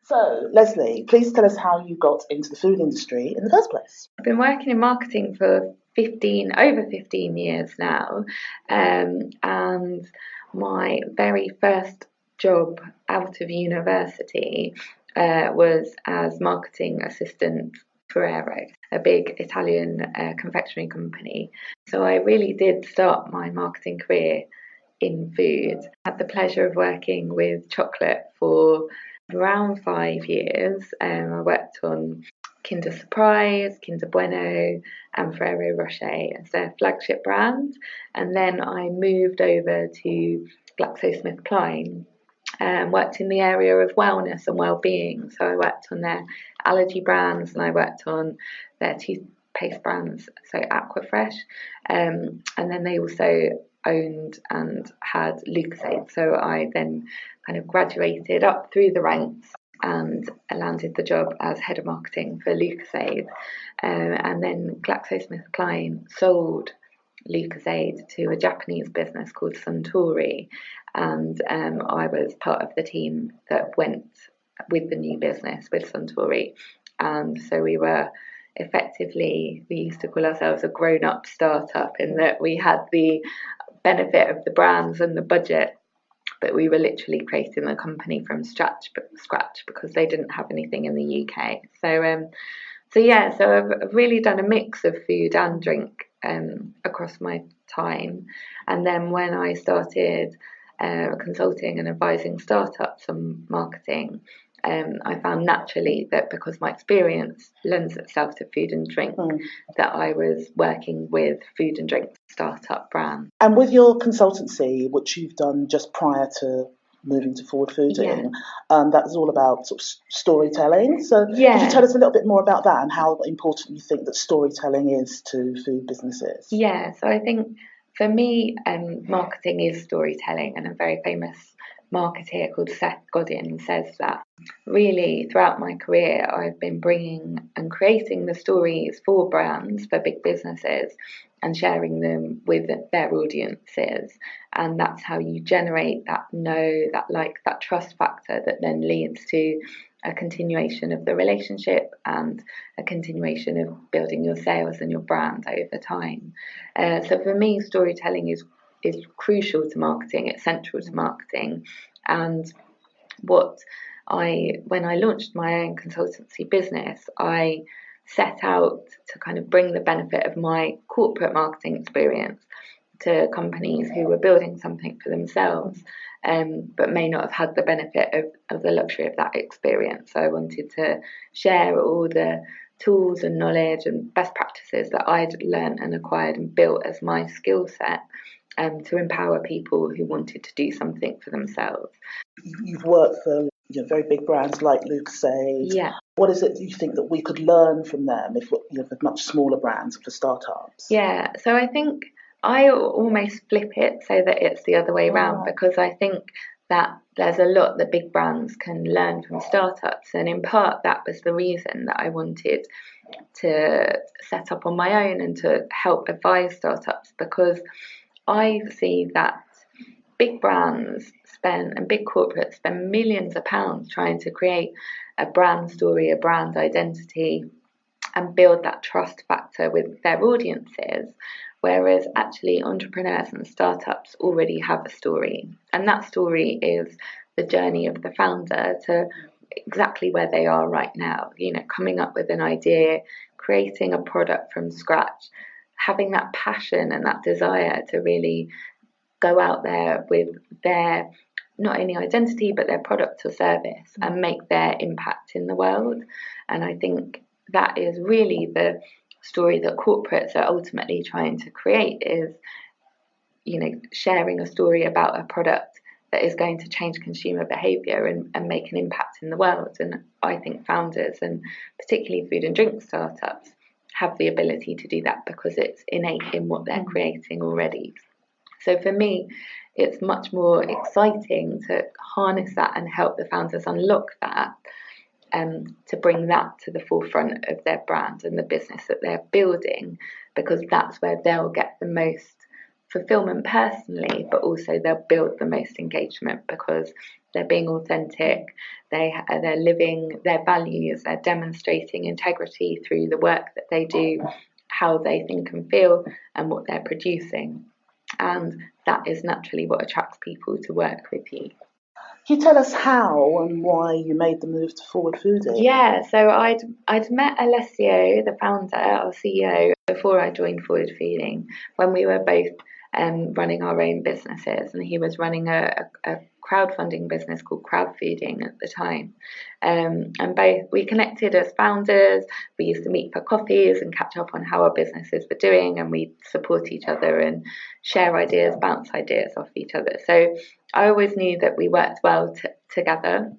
So, Leslie, please tell us how you got into the food industry in the first place. I've been working in marketing for over 15 years now, and my very first job out of university was as marketing assistant for Aero, a big Italian confectionery company. So I really did start my marketing career in food. I had the pleasure of working with chocolate for around 5 years. I worked on Kinder Surprise, Kinder Bueno, and Ferrero Rocher as their flagship brand. And then I moved over to GlaxoSmithKline and worked in the area of wellness and well-being. So I worked on their allergy brands and I worked on their toothpaste brands, so Aquafresh. And then they also owned and had Lucozade. So I then kind of graduated up through the ranks and landed the job as head of marketing for Lucozade. And then GlaxoSmithKline sold Lucozade to a Japanese business called Suntory, and I was part of the team that went with the new business with Suntory. And so we used to call ourselves a grown-up startup in that we had the benefit of the brands and the budget, but we were literally creating the company from scratch because they didn't have anything in the UK. So I've really done a mix of food and drink across my time. And then when I started consulting and advising startups on marketing, I found naturally that because my experience lends itself to food and drink, that I was working with food and drink startup brands. And with your consultancy, which you've done just prior to moving to Forward Fooding, that was all about sort of storytelling. So could you tell us a little bit more about that and how important you think that storytelling is to food businesses? Yeah, so I think for me, marketing is storytelling, and a very famous marketeer called Seth Godin says that. Really, throughout my career, I've been bringing and creating the stories for brands, for big businesses, and sharing them with their audiences. And that's how you generate that that trust factor that then leads to a continuation of the relationship and a continuation of building your sales and your brand over time. So for me, storytelling is crucial to marketing. It's central to marketing. And when I launched my own consultancy business, I set out to kind of bring the benefit of my corporate marketing experience to companies who were building something for themselves, but may not have had the benefit of the luxury of that experience. So I wanted to share all the tools and knowledge and best practices that I'd learned and acquired and built as my skill set, to empower people who wanted to do something for themselves. You've worked for very big brands like Lucozade. Yeah. What is it you think that we could learn from them if for much smaller brands, for startups? Yeah, so I think I almost flip it so that it's the other way around, because I think that there's a lot that big brands can learn from startups, and in part that was the reason that I wanted to set up on my own and to help advise startups, because I see that big brands and big corporates spend millions of pounds trying to create a brand story, a brand identity, and build that trust factor with their audiences. Whereas actually entrepreneurs and startups already have a story. And that story is the journey of the founder to exactly where they are right now, coming up with an idea, creating a product from scratch, having that passion and that desire to really go out there with their not only identity but their product or service and make their impact in the world. And I think that is really the story that corporates are ultimately trying to create, is sharing a story about a product that is going to change consumer behaviour and make an impact in the world. And I think founders, and particularly food and drink startups, have the ability to do that because it's innate in what they're creating already. So for me, it's much more exciting to harness that and help the founders unlock that, to bring that to the forefront of their brand and the business that they're building, because that's where they'll get the most fulfillment personally, but also they'll build the most engagement because they're being authentic, they're living their values, they're demonstrating integrity through the work that they do, how they think and feel, and what they're producing. And that is naturally what attracts people to work with you. Can you tell us how and why you made the move to Forward Fooding? Yeah, so I'd met Alessio, the founder, our CEO, before I joined Forward Fooding, when we were both running our own businesses, and he was running a crowdfunding business called Crowdfeeding at the time. And both we connected as founders. We used to meet for coffees and catch up on how our businesses were doing, and we'd support each other and share ideas, bounce ideas off each other. So I always knew that we worked well together.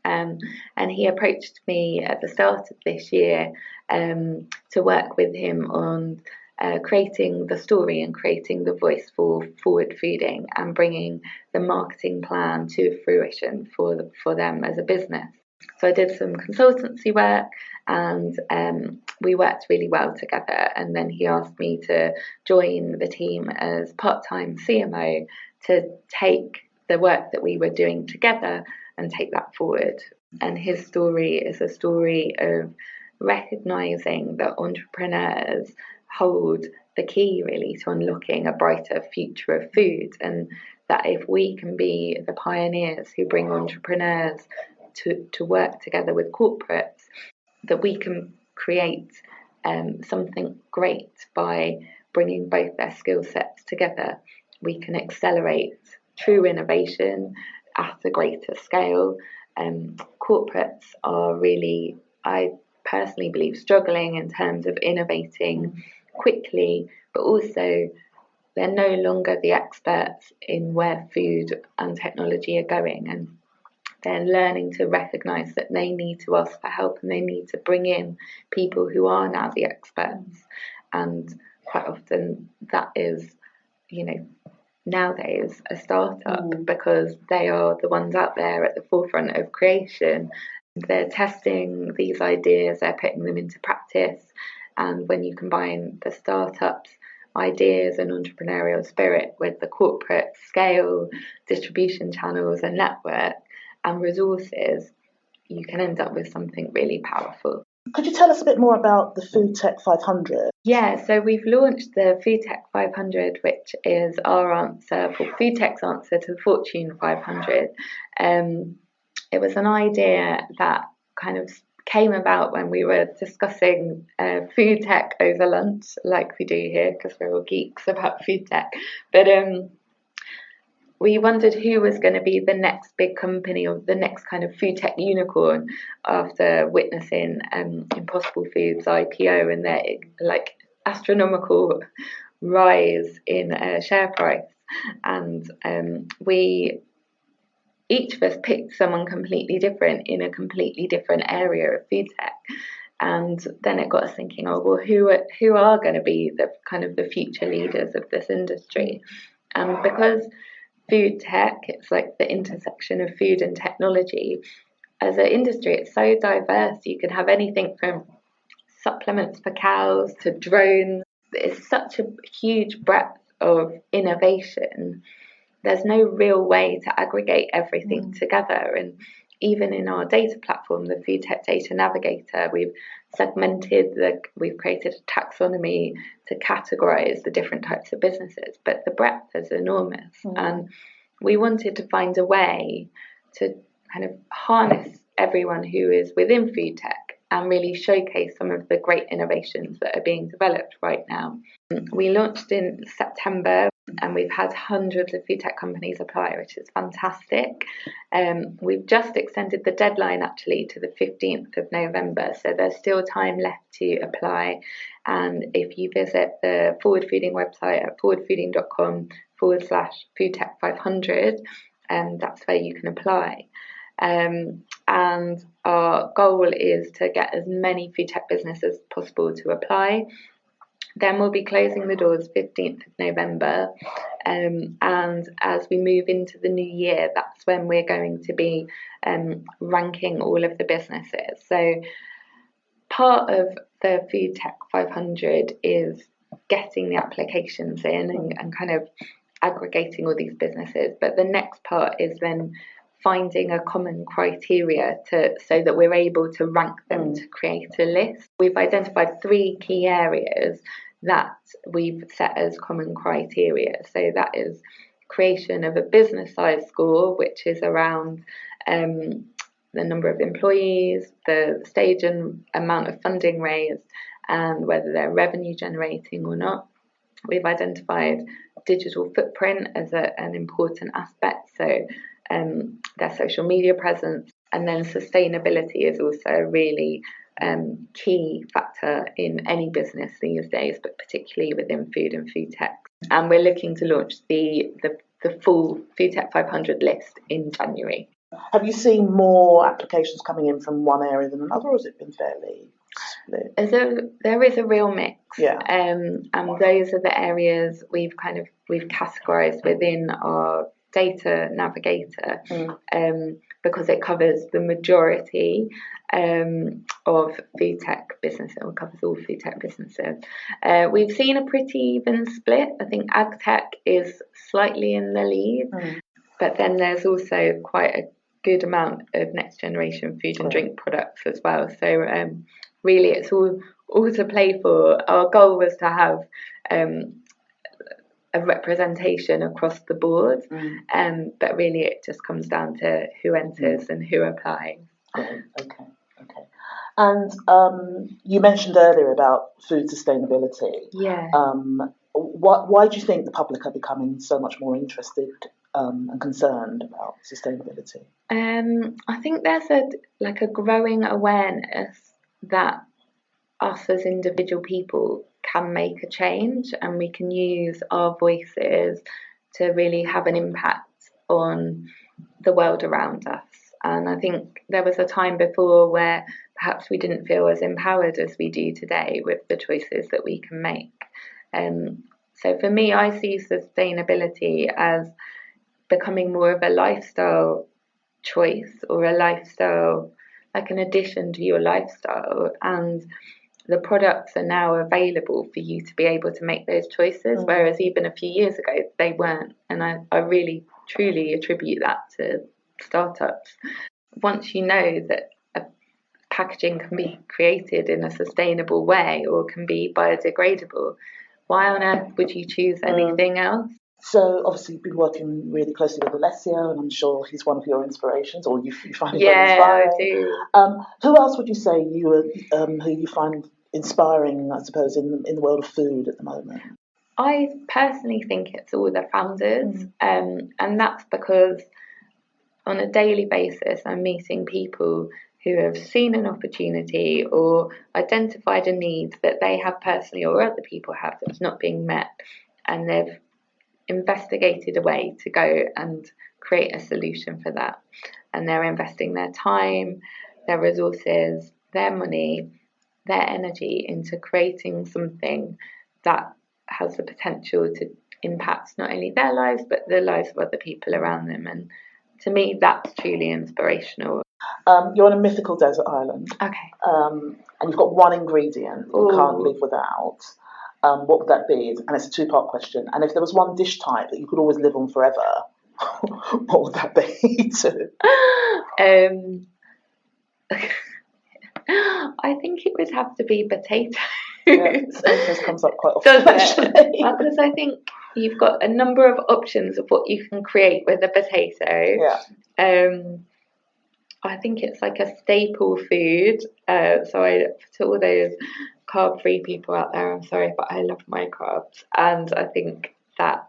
And he approached me at the start of this year to work with him on creating the story and creating the voice for Forward Fooding and bringing the marketing plan to fruition for them as a business. So I did some consultancy work, and we worked really well together. And then he asked me to join the team as part-time CMO to take the work that we were doing together and take that forward. And his story is a story of recognizing that entrepreneurs hold the key really to unlocking a brighter future of food, and that if we can be the pioneers who bring entrepreneurs to work together with corporates, that we can create something great by bringing both their skill sets together. We can accelerate true innovation at a greater scale. Corporates are really, I personally believe, struggling in terms of innovating quickly, but also they're no longer the experts in where food and technology are going, and they're learning to recognise that they need to ask for help, and they need to bring in people who are now the experts. And quite often that is, nowadays a startup, because they are the ones out there at the forefront of creation. They're testing these ideas, they're putting them into practice, and when you combine the startups ideas and entrepreneurial spirit with the corporate scale, distribution channels and network and resources, you can end up with something really powerful. Could you tell us a bit more about the Food Tech 500? Yeah, so we've launched the Food Tech 500, which is our answer for Food Tech's answer to the Fortune 500. It was an idea that kind of came about when we were discussing food tech over lunch, like we do here, because we're all geeks about food tech. But we wondered who was going to be the next big company or the next kind of food tech unicorn after witnessing Impossible Foods IPO and their like astronomical rise in share price. And each of us picked someone completely different in a completely different area of food tech. And then it got us thinking, who are going to be the kind of the future leaders of this industry? And because food tech, it's like the intersection of food and technology. As an industry, it's so diverse. You can have anything from supplements for cows to drones. It's such a huge breadth of innovation. There's no real way to aggregate everything together. And even in our data platform, the Food Tech Data Navigator, we've we've created a taxonomy to categorize the different types of businesses, but the breadth is enormous. And we wanted to find a way to kind of harness everyone who is within food tech and really showcase some of the great innovations that are being developed right now. We launched in September, and we've had hundreds of food tech companies apply, which is fantastic. We've just extended the deadline actually to the 15th of November, so there's still time left to apply. And if you visit the Forward Fooding website at forwardfooding.com/foodtech500, that's where you can apply. And our goal is to get as many food tech businesses as possible to apply. Then we'll be closing the doors 15th of November. And as we move into the new year, that's when we're going to be ranking all of the businesses. So part of the Food Tech 500 is getting the applications in and kind of aggregating all these businesses. But the next part is then finding a common criteria so that we're able to rank them to create a list. We've identified 3 key areas that we've set as common criteria. So that is creation of a business size score, which is around the number of employees, the stage and amount of funding raised, and whether they're revenue generating or not. We've identified digital footprint as an important aspect, so their social media presence, and then sustainability is also a really key factor in any business these days, but particularly within food and food tech. And we're looking to launch the full Food Tech 500 list in January. Have you seen more applications coming in from one area than another, or has it been fairly split? There is a real mix, and those are the areas we've categorised within our data navigator, because it covers the majority of food tech businesses, or covers all food tech businesses. We've seen a pretty even split. I think ag tech is slightly in the lead, but then there's also quite a good amount of next generation food and drink products as well. So really it's all to play for. Our goal was to have a representation across the board, but really it just comes down to who enters and who applies. Great. Okay. And you mentioned earlier about food sustainability. Why do you think the public are becoming so much more interested and concerned about sustainability? I think there's a growing awareness that us as individual people can make a change, and we can use our voices to really have an impact on the world around us. And I think there was a time before where perhaps we didn't feel as empowered as we do today with the choices that we can make. So for me, I see sustainability as becoming more of a lifestyle choice, or a lifestyle, like an addition to your lifestyle, and the products are now available for you to be able to make those choices, whereas even a few years ago they weren't. And I really truly attribute that to startups. Once you know that packaging can be created in a sustainable way or can be biodegradable, why on earth would you choose anything else? So obviously you've been working really closely with Alessio, and I'm sure he's one of your inspirations, or you find him very inspiring. I do. Who else would you say who you find inspiring, I suppose, in the world of food at the moment? I personally think it's all the founders, and that's because on a daily basis I'm meeting people who have seen an opportunity or identified a need that they have personally or other people have that's not being met, and they've investigated a way to go and create a solution for that. And they're investing their time, their resources, their money, their energy into creating something that has the potential to impact not only their lives but the lives of other people around them. And to me, that's truly inspirational. You're on a mythical desert island. Okay. And you've got one ingredient you can't live without. What would that be? And it's a 2-part question. And if there was one dish type that you could always live on forever, what would that be too? I think it would have to be potato. Potatoes comes up quite often, actually. Because I think you've got a number of options of what you can create with a potato. I think it's like a staple food. To all those carb-free people out there, I'm sorry, but I love my carbs. And I think that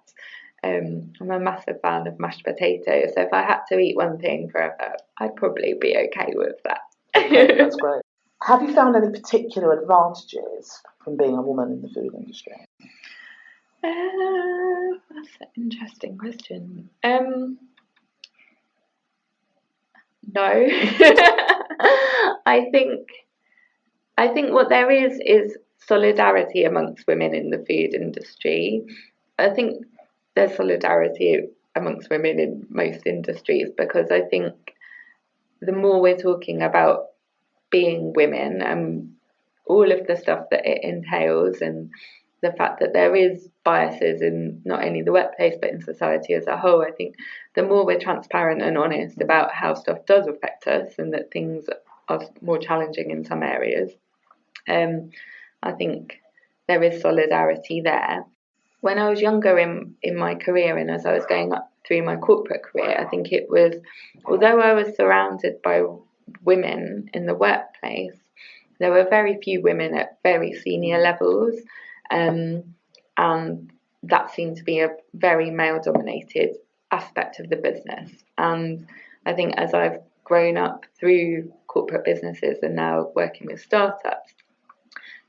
I'm a massive fan of mashed potatoes. So if I had to eat one thing forever, I'd probably be okay with that. Okay, that's great. Have you found any particular advantages from being a woman in the food industry? That's an interesting question. No. I think what there is solidarity amongst women in the food industry. I think there's solidarity amongst women in most industries, because I think the more we're talking about being women and all of the stuff that it entails, and the fact that there is biases in not only the workplace but in society as a whole. I think the more we're transparent and honest about how stuff does affect us and that things are more challenging in some areas, I think there is solidarity there. When I was younger in my career and as I was going up through my corporate career, I think it was, although I was surrounded by women in the workplace, there were very few women at very senior levels, and that seemed to be a very male-dominated aspect of the business. And I think as I've grown up through corporate businesses and now working with startups,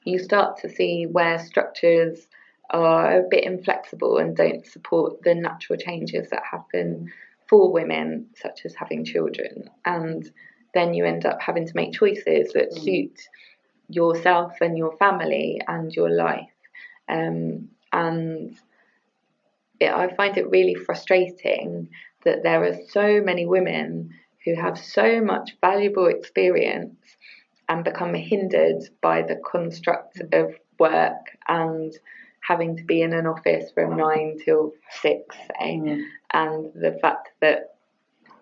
you start to see where structures are a bit inflexible and don't support the natural changes that happen for women, such as having children. And then you end up having to make choices that suit yourself and your family and your life. I find it really frustrating that there are so many women who have so much valuable experience and become hindered by the construct of work and having to be in an office from 9 till 6, and the fact that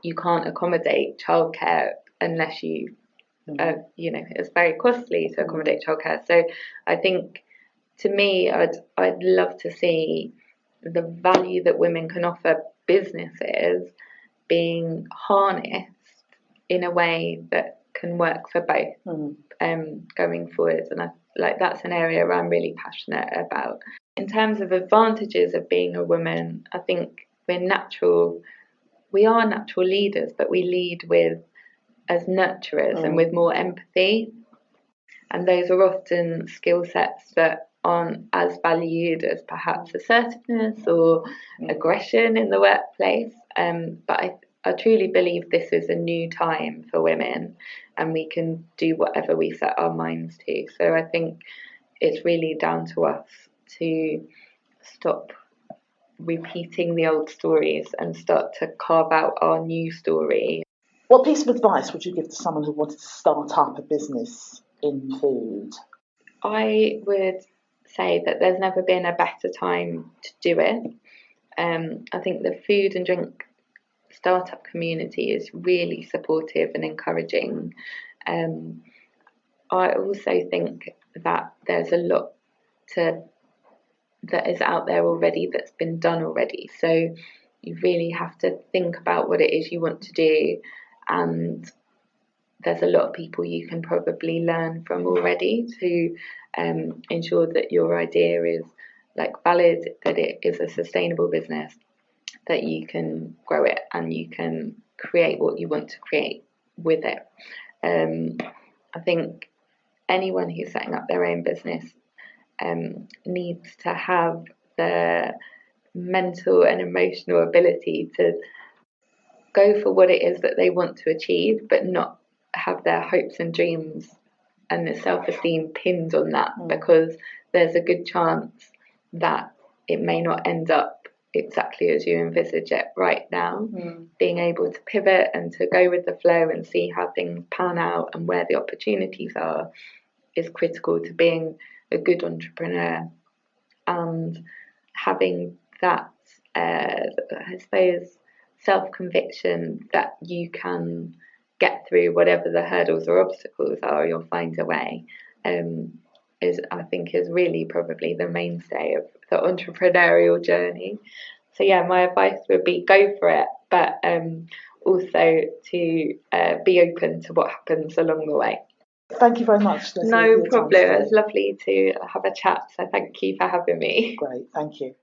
you can't accommodate childcare unless you, it's very costly to accommodate childcare. So I think, to me, I'd love to see the value that women can offer businesses being harnessed in a way that can work for both going forward. And that's an area where I'm really passionate about. In terms of advantages of being a woman, I think we are natural leaders, but we lead as nurturers and with more empathy. And those are often skill sets that aren't as valued as perhaps assertiveness or aggression in the workplace. But I truly believe this is a new time for women and we can do whatever we set our minds to. So I think it's really down to us to stop repeating the old stories and start to carve out our new story. What piece of advice would you give to someone who wanted to start up a business in food? I would say that there's never been a better time to do it. I think the food and drink startup community is really supportive and encouraging. I also think that there's a lot that is out there already that's been done already. So you really have to think about what it is you want to do, and there's a lot of people you can probably learn from already to ensure that your idea is valid, that it is a sustainable business, that you can grow it and you can create what you want to create with it. I think anyone who's setting up their own business needs to have the mental and emotional ability to go for what it is that they want to achieve, but not have their hopes and dreams and the self-esteem pinned on that, because there's a good chance that it may not end up exactly as you envisage it right now. Being able to pivot and to go with the flow and see how things pan out and where the opportunities are is critical to being a good entrepreneur. And having that, I suppose, self-conviction that you can get through whatever the hurdles or obstacles are, you'll find a way, I think is really probably the mainstay of the entrepreneurial journey. So yeah, my advice would be go for it, but also to be open to what happens along the way. Thank you very much. No problem. It was lovely to have a chat. So thank you for having me. Great. Thank you.